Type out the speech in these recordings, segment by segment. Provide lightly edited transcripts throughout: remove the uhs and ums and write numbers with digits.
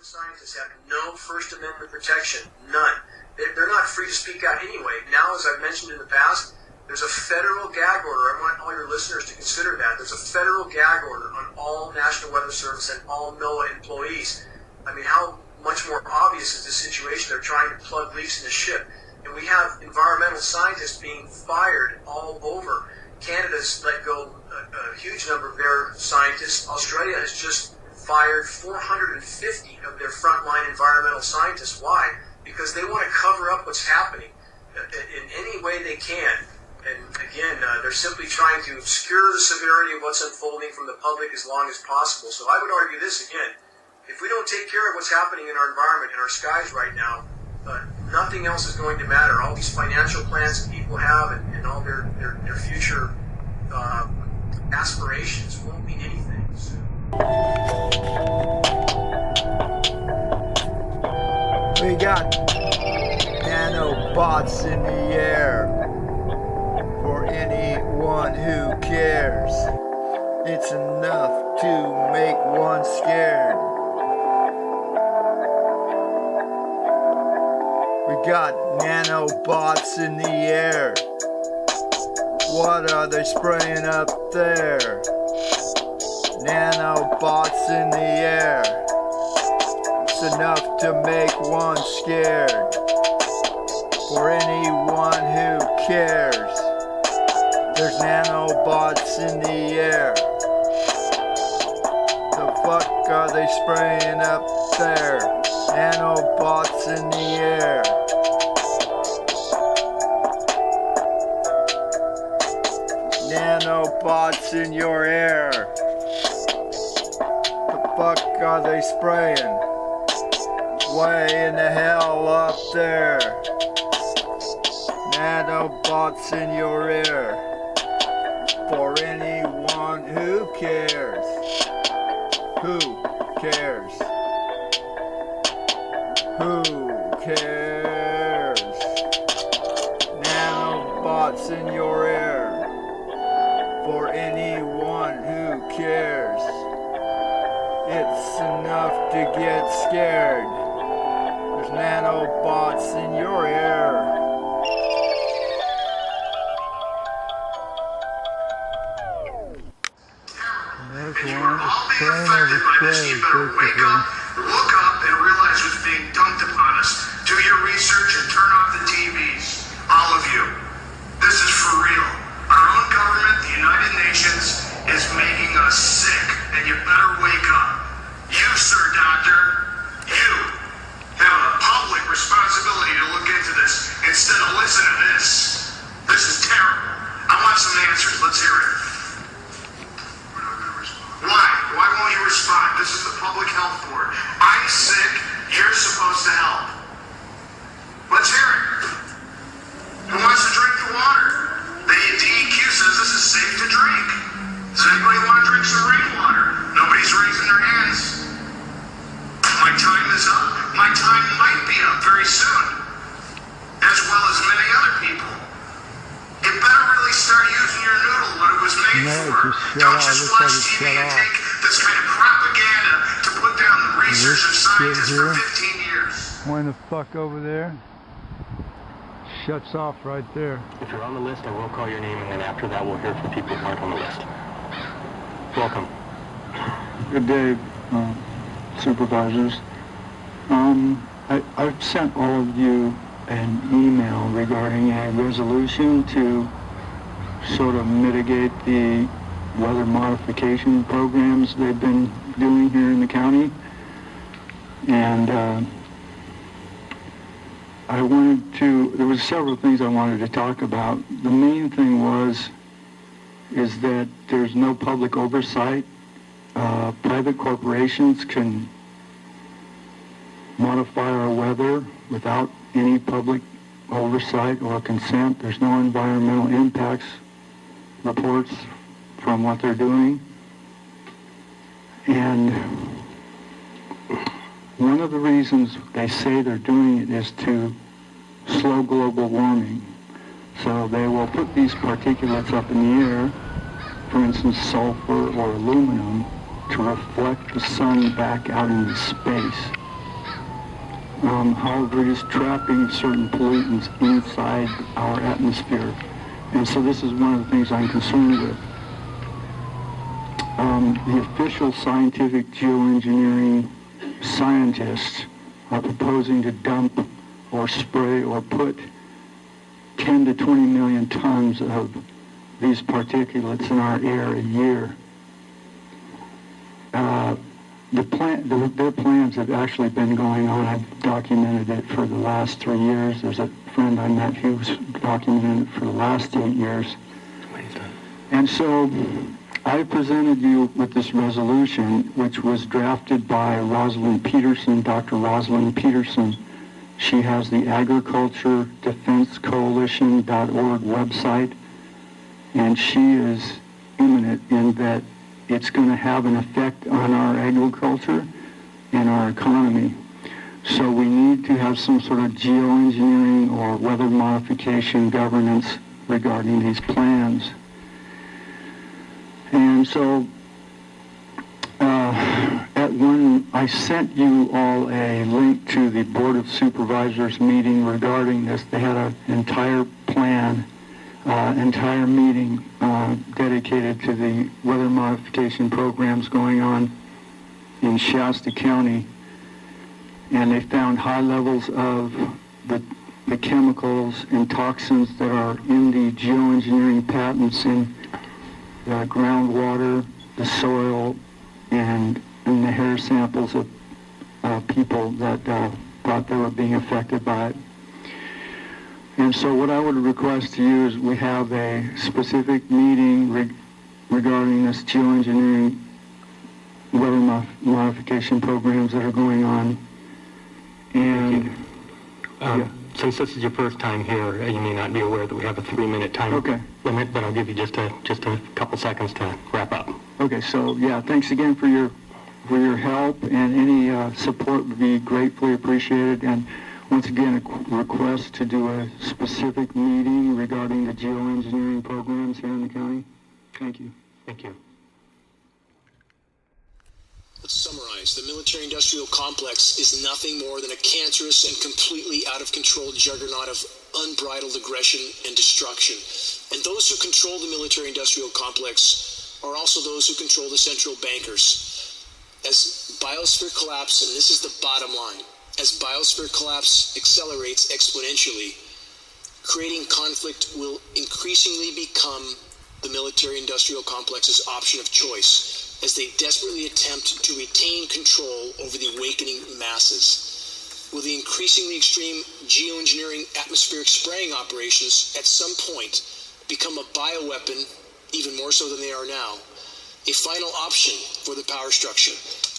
scientists have no First Amendment protection, none. They're not free to speak out anyway. Now, as I've mentioned in the past, there's a federal gag order. I want all your listeners to consider that. There's a federal gag order on all National Weather Service and all NOAA employees. I mean, how much more obvious is this situation? They're trying to plug leaks in the ship. And we have environmental scientists being fired all over. Canada's let go a huge number of their scientists. Australia has just fired 450 of their frontline environmental scientists. Why? Because they want to cover up what's happening in any way they can. And again, they're simply trying to obscure the severity of what's unfolding from the public as long as possible. So I would argue this again. If we don't take care of what's happening in our environment, in our skies right now, nothing else is going to matter. All these financial plans that people have and all their future aspirations won't mean anything soon. We got nanobots in the air for anyone who cares. It's enough to make one scared. We got nanobots in the air. What are they spraying up there? Nanobots in the air. It's enough to make one scared. For anyone who cares. There's nanobots in the air. The fuck are they spraying up there? Nanobots in the air. Nanobots in your air. The fuck are they spraying? Way in the hell up there. Nanobots in your ear. For anyone who cares. Who cares? Who cares? Nanobots in your ear. For anyone who cares. It's enough to get scared. There's nanobots in your ear. And you are all being affected by this. You better wake up, look up, and realize what's being dumped upon us. Do your research and turn off the TVs. All of you. This is for real. Our own government, the United Nations, is making us sick, and you better wake up. You, sir, doctor, you have a public responsibility to look into this instead of listen to this. This is terrible. I want some answers. Let's hear it. Why? Why won't you respond? This is the Public Health Board. I'm sick. You're supposed to help. Let's hear it. Who wants to drink the water? The DEQ says this is safe to drink. Does anybody want to drink some rainwater? Nobody's raising their hands. My time is up. My time might be up very soon. As well as many other people. You better really start using your noodle what it was made for. Don't just watch TV and take this kind of propaganda to put down the research of scientists for 15 years. One the fuck over there. Shuts off right there. If you're on the list, I will call your name, and then after that, we'll hear from people who aren't on the list. Welcome. Good day, supervisors. I've sent all of you an email regarding a resolution to sort of mitigate the weather modification programs they've been doing here in the county. And there was several things I wanted to talk about. The main thing is that there's no public oversight. Private corporations can modify our weather without any public oversight or consent. There's no environmental impacts reports from what they're doing. And one of the reasons they say they're doing it is to slow global warming. So they will put these particulates up in the air, for instance sulfur or aluminum, to reflect the sun back out into space. However, it is trapping certain pollutants inside our atmosphere. And so this is one of the things I'm concerned with. The official scientific geoengineering scientists are proposing to dump or spray or put 10 to 20 million tons of these particulates in our air a year. Their plans have actually been going on. I've documented it for the last 3 years. There's a friend I met who's documented it for the last 8 years. And so I presented you with this resolution, which was drafted by Rosalind Peterson, Dr. Rosalind Peterson. She has the Agriculture Defense Coalition.org website, and she is imminent in that it's going to have an effect on our agriculture and our economy. So we need to have some sort of geoengineering or weather modification governance regarding these plans. And so I sent you all a link to the Board of Supervisors meeting regarding this. They had an entire plan, entire meeting dedicated to the weather modification programs going on in Shasta County. And they found high levels of the chemicals and toxins that are in the geoengineering patents in the groundwater, the soil, and in the hair samples of people that thought they were being affected by it. And so what I would request to you is we have a specific meeting regarding this geoengineering weather modification programs that are going on. And since this is your first time here, you may not be aware that we have a 3-minute time limit, but I'll give you just a couple seconds to wrap up. Okay, so yeah, thanks again for your help, and any support would be gratefully appreciated. And once again, a request to do a specific meeting regarding the geoengineering programs here in the county. Thank you. Thank you. Let's summarize. The military-industrial complex is nothing more than a cancerous and completely out-of-control juggernaut of unbridled aggression and destruction. And those who control the military-industrial complex are also those who control the central bankers. As biosphere collapse, and this is the bottom line, as biosphere collapse accelerates exponentially, creating conflict will increasingly become the military-industrial complex's option of choice, as they desperately attempt to retain control over the awakening masses. Will the increasingly extreme geoengineering atmospheric spraying operations at some point become a bioweapon, even more so than they are now, a final option for the power structure?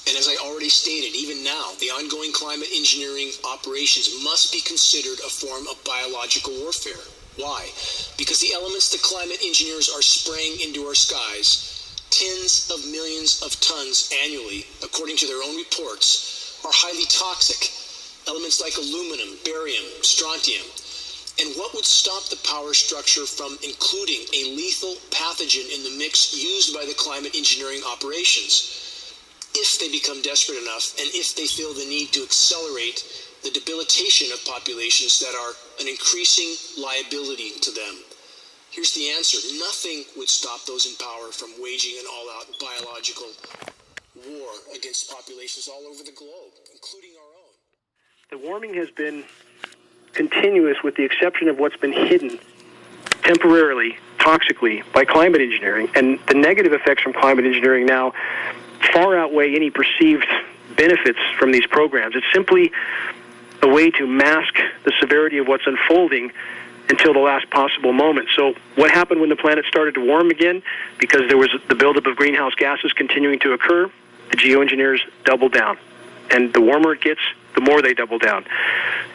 And as I already stated, even now, the ongoing climate engineering operations must be considered a form of biological warfare. Why? Because the elements the climate engineers are spraying into our skies, tens of millions of tons annually, according to their own reports, are highly toxic. Elements like aluminum, barium, strontium. And what would stop the power structure from including a lethal pathogen in the mix used by the climate engineering operations? If they become desperate enough, and if they feel the need to accelerate the debilitation of populations that are an increasing liability to them. Here's the answer. Nothing would stop those in power from waging an all-out biological war against populations all over the globe, including our own. The warming has been continuous with the exception of what's been hidden temporarily, toxically, by climate engineering. And the negative effects from climate engineering now far outweigh any perceived benefits from these programs. It's simply a way to mask the severity of what's unfolding until the last possible moment. So what happened when the planet started to warm again? Because there was the buildup of greenhouse gases continuing to occur, the geoengineers doubled down. And the warmer it gets, the more they double down.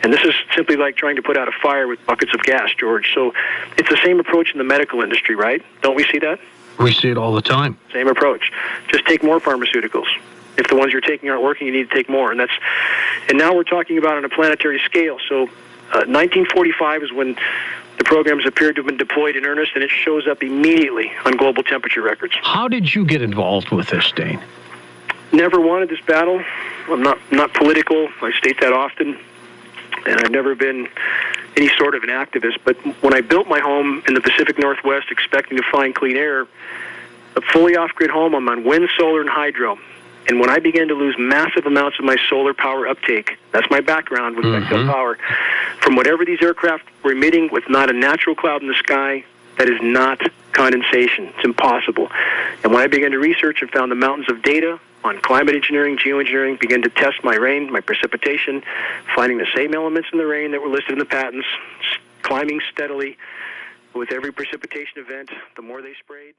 And this is simply like trying to put out a fire with buckets of gas, George. So it's the same approach in the medical industry, right? Don't we see that? We see it all the time. Same approach. Just take more pharmaceuticals. If the ones you're taking aren't working, you need to take more. And now we're talking about on a planetary scale. So 1945 is when the programs appeared to have been deployed in earnest, and it shows up immediately on global temperature records. How did you get involved with this, Dane? Never wanted this battle. I'm not political. I state that often. and I've never been any sort of an activist, but when I built my home in the Pacific Northwest expecting to find clean air, a fully off-grid home, I'm on wind, solar, and hydro. And when I began to lose massive amounts of my solar power uptake, that's my background with backup power, from whatever these aircraft were emitting with not a natural cloud in the sky, that is not condensation. It's impossible. And when I began to research and found the mountains of data on climate engineering, geoengineering, began to test my rain, my precipitation, finding the same elements in the rain that were listed in the patents, climbing steadily with every precipitation event, the more they sprayed.